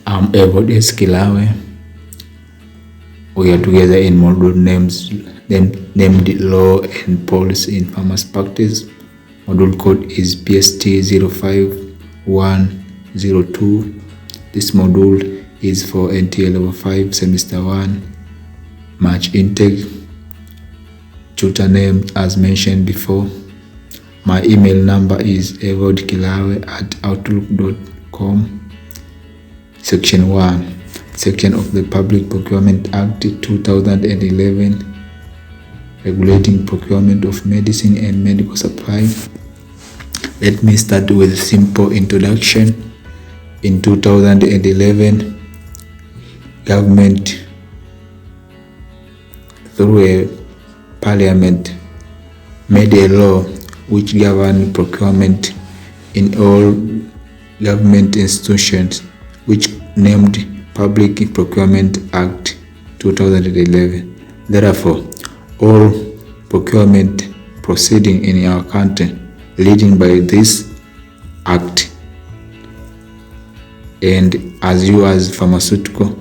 I'm Evod Kilawe. We are together in module named Law and Policy in Farmers Practice. Module code is PST05102. This module is for NTA Level 5 Semester 1 March intake. Tutor name as mentioned before. My email number is evodkilawe@outlook.com. Section 1. Section of the Public Procurement Act 2011 regulating procurement of medicine and medical supply. Let me start with a simple introduction. In 2011, government through a parliament made a law which governed procurement in all government institutions, which named Public Procurement Act 2011. Therefore, all procurement proceeding in our country leading by this act, and as you as pharmaceutical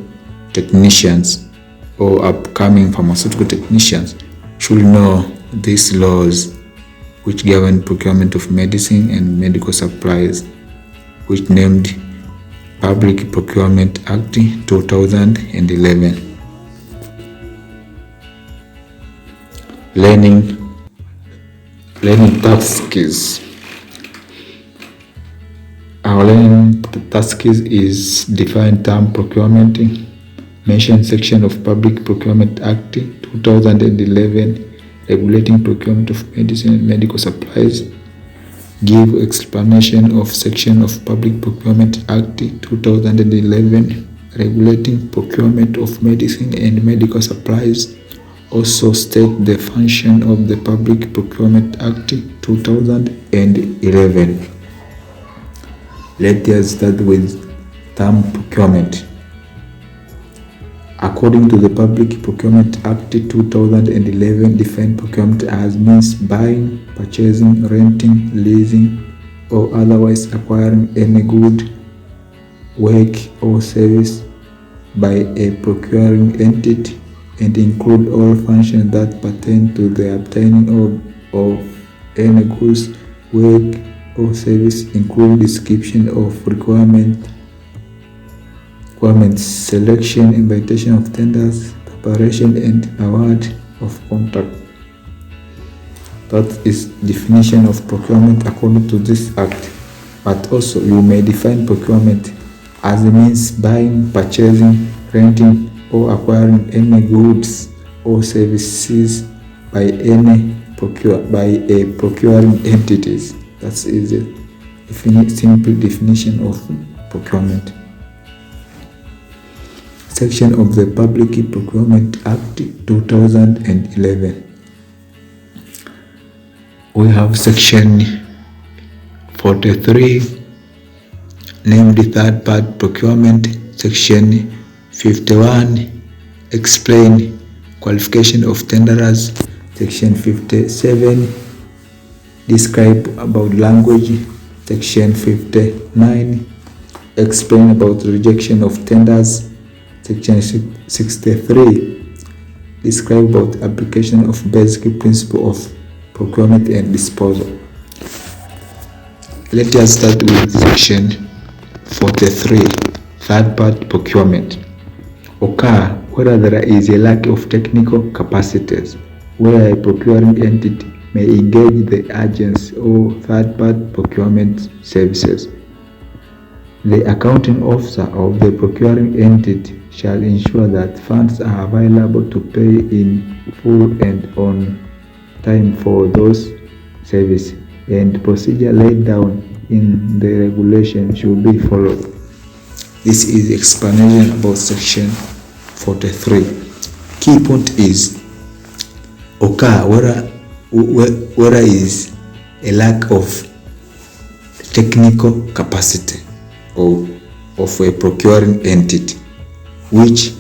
technicians or upcoming pharmaceutical technicians should know these laws which govern procurement of medicine and medical supplies, which named Public Procurement Act 2011. Learning tasks. Our learning tasks is defined term procurement, mention section of Public Procurement Act 2011 regulating procurement of medicine and medical supplies. Give explanation of section of Public Procurement Act 2011 regulating procurement of medicine and medical supplies. Also state the function of the Public Procurement Act 2011. Let us start with term procurement. According to the Public Procurement Act 2011, define procurement as means buying, purchasing, renting, leasing, or otherwise acquiring any good, work, or service by a procuring entity, and include all functions that pertain to the obtaining of any goods, work, or service, include description of requirements, selection, invitation of tenders, preparation and award of contract. That is definition of procurement according to this act. But also you may define procurement as a means buying, purchasing, renting, or acquiring any goods or services by a procuring entities. That is a simple definition of procurement. Section of the Public Procurement Act 2011. We have section 43 named third party procurement. Section 51 explain qualification of tenderers. Section 57 describe about language. Section 59 explain about rejection of tenders. Section 63 describe about application of basic principle of procurement and disposal. Let us start with section 43, third party procurement. Occur whether there is a lack of technical capacities, where a procuring entity may engage the agents or third party procurement services. The accounting officer of the procuring entity shall ensure that funds are available to pay in full and on time for those services, and procedure laid down in the regulation should be followed. This is explanation about section 43. Key point is occur where is a lack of technical capacity of a procuring entity, which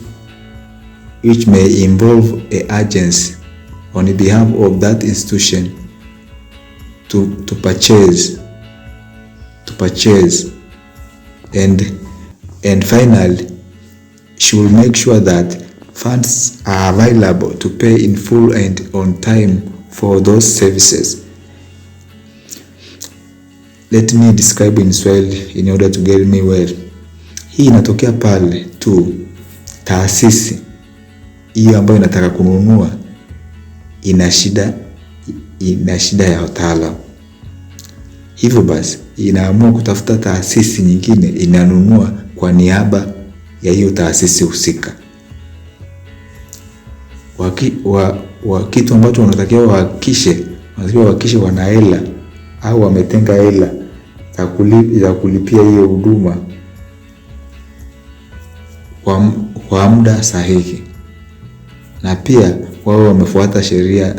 may involve an agency on behalf of that institution to purchase and And finally, she will make sure that funds are available to pay in full and on time for those services. Let me describe in Swahili in order to get me well. Hii inatokea pale tu taasisi hiyo ambayo inataka kununua ina shida ya wataalamu. Hivyo basi inaamua kutafuta taasisi nyingine inanunua kwa niaba ya hiyo taasisi husika. Kitu ambacho wanatakiwa wahakikishe wana hela au wametenga hela za kulipia hiyo huduma kwa muda sahihi, na pia wao wamefuata sheria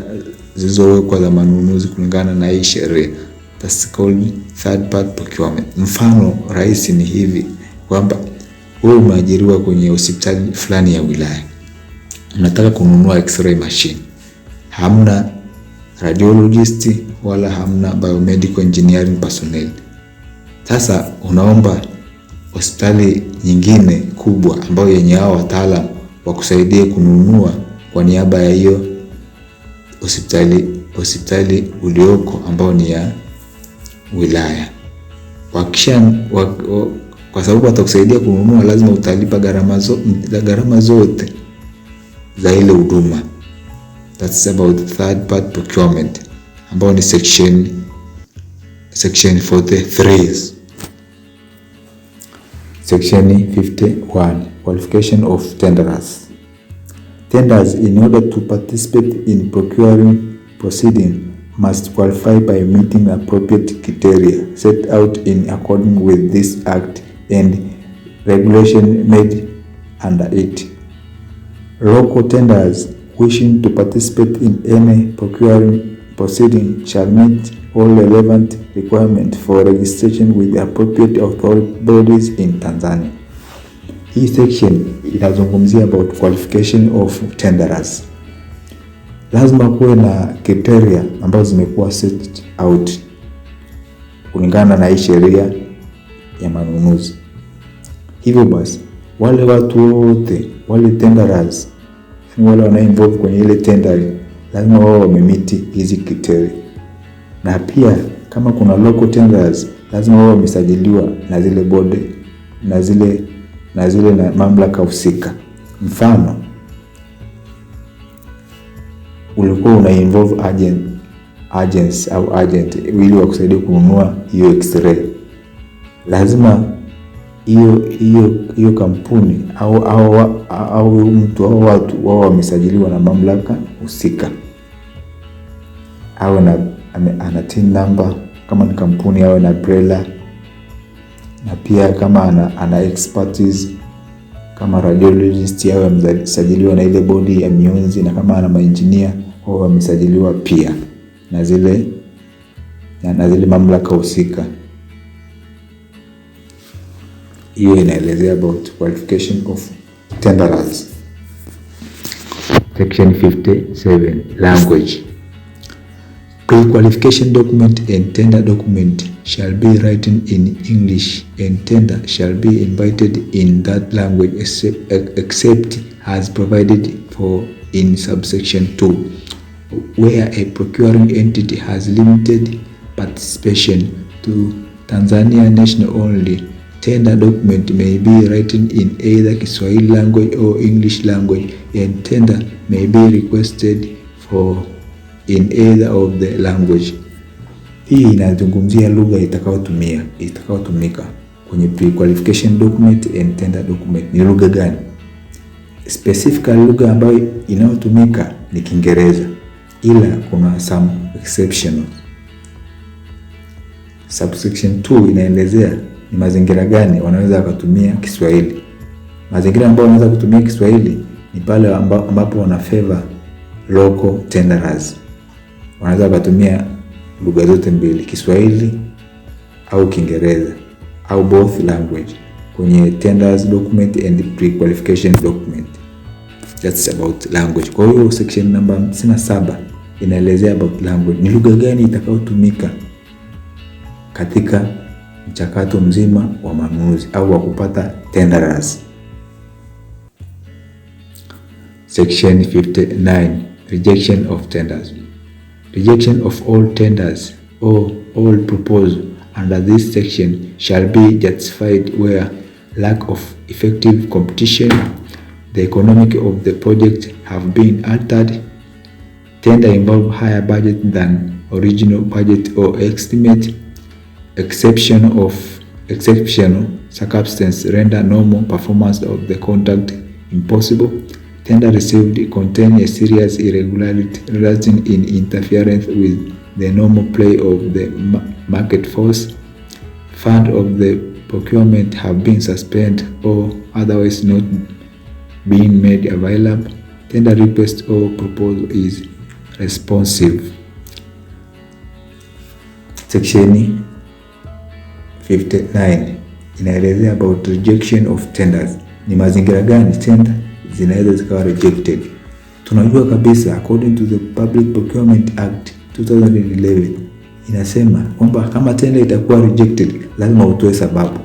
zilizowekwa za manunuzi kulingana na hii sheria. That's called third party procurement. Mfano rahisi ni hivi kwamba wewe umeajiriwa kwenye hospitali fulani ya wilaya, unataka kununua x-ray machine, hamna radiologist wala hamna biomedical engineering personnel. Sasa unaomba hospitali nyingine kubwa ambayo yenye hao wataalamu wakusaidie kununua kwa niaba ya hiyo hospitali ulioko ambao ni ya wilaya. Kwa sababu watakusaidia kununua, lazima utalipa gharama zote za ile huduma. That's about third party procurement ambao ni section 43. Section 51, qualification of tenderers. Tenders, in order to participate in procuring proceeding, must qualify by meeting appropriate criteria set out in accordance with this act and regulation made under it. Local tenders wishing to participate in any procuring proceeding shall meet all relevant requirements for registration with the appropriate authority bodies in Tanzania. Hii section inazungumzia about qualification of tenderers. Lazima kuwe na criteria ambazo zimekuwa set out kulingana na hii sheria ya manunuzi. Hivyo basi wale watu wote, wale tenderers, wale wana involve kwenye ile tendering, lazima wao wamemiti hizi criteria. Na pia kama kuna local tenders, lazima wao wamesajiliwa na zile bodi na zile mamlaka husika. Mfano, ulikuwa una involve agents au agent ili wakusaidia kununua hiyo x-ray, lazima hiyo kampuni au mtu au watu wao wamesajiliwa na mamlaka husika, au ana TIN number kama ni kampuni, au na BRELA, na pia kama ana expertise kama radiologist au amesajiliwa na ile bodi ya mionzi, na kama ana engineer wao wamesajiliwa pia na zile mamlaka husika. Hiyo inaelezea about qualification of tenderers. Section 57, language. Pre-qualification document and tender document shall be written in English, and tender shall be invited in that language except as provided for in subsection 2. Where a procuring entity has limited participation to Tanzania national only, tender document may be written in either Kiswahili language or English language, and tender may be requested for in either of the language. Hii inazungumzia lugha itakayotumika kwenye pre-qualification document and tender document. Ni lugha gani? Specifically lugha ambayo inayotumika ni Kiingereza, ila kuna some exceptions. Subsection 2 inaelezea ni mazingira gani wanaweza kutumia Kiswahili. Mazingira ambayo wanaweza kutumia Kiswahili ni pale ambapo wana favor local tenderers. Wanaweza kutumia lugha zote mbili, Kiswahili au Kiingereza au both language kwenye tenders document and pre-qualification document. That's about language. Kwa hiyo section number 57 inaelezea about language. Ni lugha gani itakayotumika katika mchakato mzima wa manunuzi au wa kupata tenderers. Section 59, rejection of tenders. Rejection of all tenders or all proposals under this section shall be justified where lack of effective competition, the economic of the project have been altered, tender involve higher budget than original budget or estimate, exceptional circumstances render normal performance of the contract impossible, tender received contain a serious irregularity resulting in interference with the normal play of the market force, fund of the procurement have been suspended or otherwise not being made available, tender request or proposal is responsive. Section 59 inaelezea about rejection of tenders. Ni mazingira gani tender zinaweza zikawa rejected? Tunajua kabisa according to the Public Procurement Act 2011 inasema kwamba kama tender itakuwa rejected lazima utoe sababu.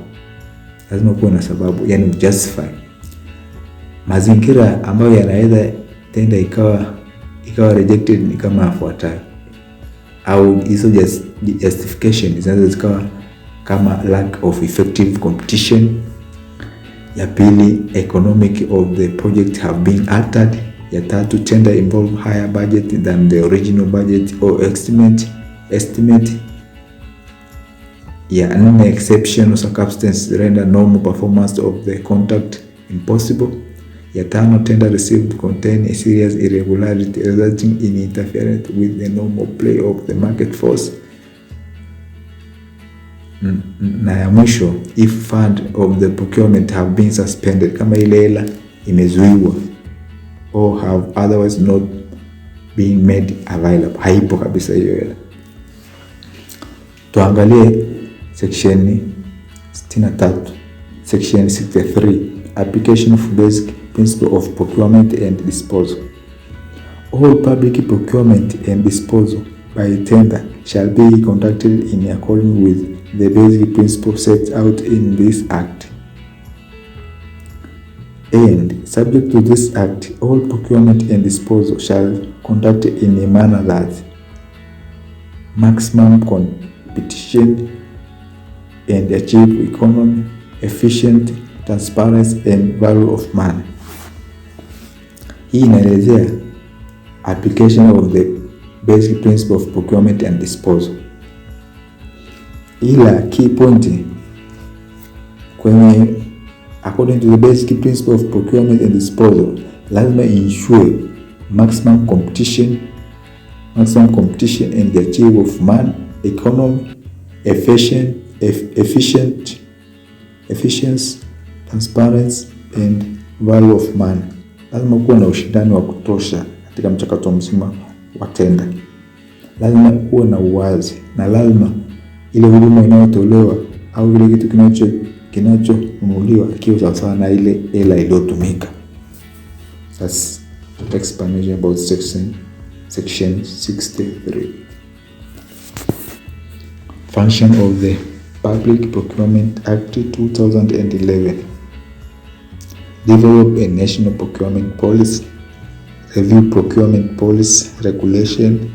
Lazima kuwe na sababu, yani justify. Mazingira ambayo yanaweza tender ikawa rejected ni kama yafuatayo, au hizo justification zinaweza zikawa kama lack of effective competition. Ya pili, economic of the project have been altered. Ya tatu, tender involve higher budget than the original budget or estimate. Ya nne, exceptional circumstances render normal performance of the contract impossible. Ya tano, tender received contain a serious irregularity resulting in interference with the normal play of the market force. Na ya mwisho, if fund of the procurement have been suspended, kama ile hela imezuiwa or have otherwise not been made available, haipo kabisa hiyo hela. Tuangalie section 63. Section 63, application of basic principle of procurement and disposal. All public procurement and disposal by tender shall be conducted in accordance with the basic principle set out in this act. And subject to this act, all procurement and disposal shall conduct in a manner that maximum competition and achieve economy, efficient, transparency and value of money. Hii inaelezea application of the basic principle of procurement and disposal. Ila key point kwenye according to the basic principle of procurement and disposal, lazima ensure maximum competition and the achieve of man, economy, efficiency, transparency and value of money. Lazima kuwa na ushindani wa kutosha katika mchakato mzima wa tenda. Lazima kuwa na uwazi na lazima ile huduma inayotolewa au ile kitu kinachonunuliwa kiwe sawa na ile hela iliyotumika. That's the explanation about section 63. Function of the Public Procurement Act 2011. Develop a national procurement policy, review procurement policy, regulation,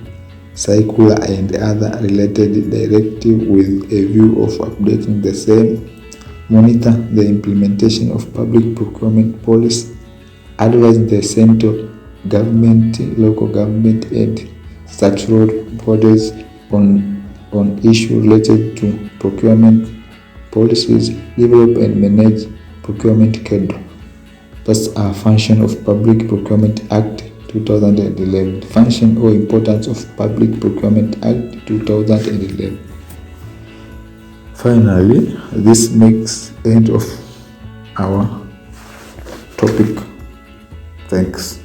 circular and other related directive with a view of updating the same, monitor the implementation of public procurement policy, advise the central government, local government and statutory bodies on issues related to procurement policies, develop and manage procurement cadre. That's a function of Public Procurement Act 2011. Function or importance of Public Procurement Act 2011. Finally, this makes end of our topic. Thanks.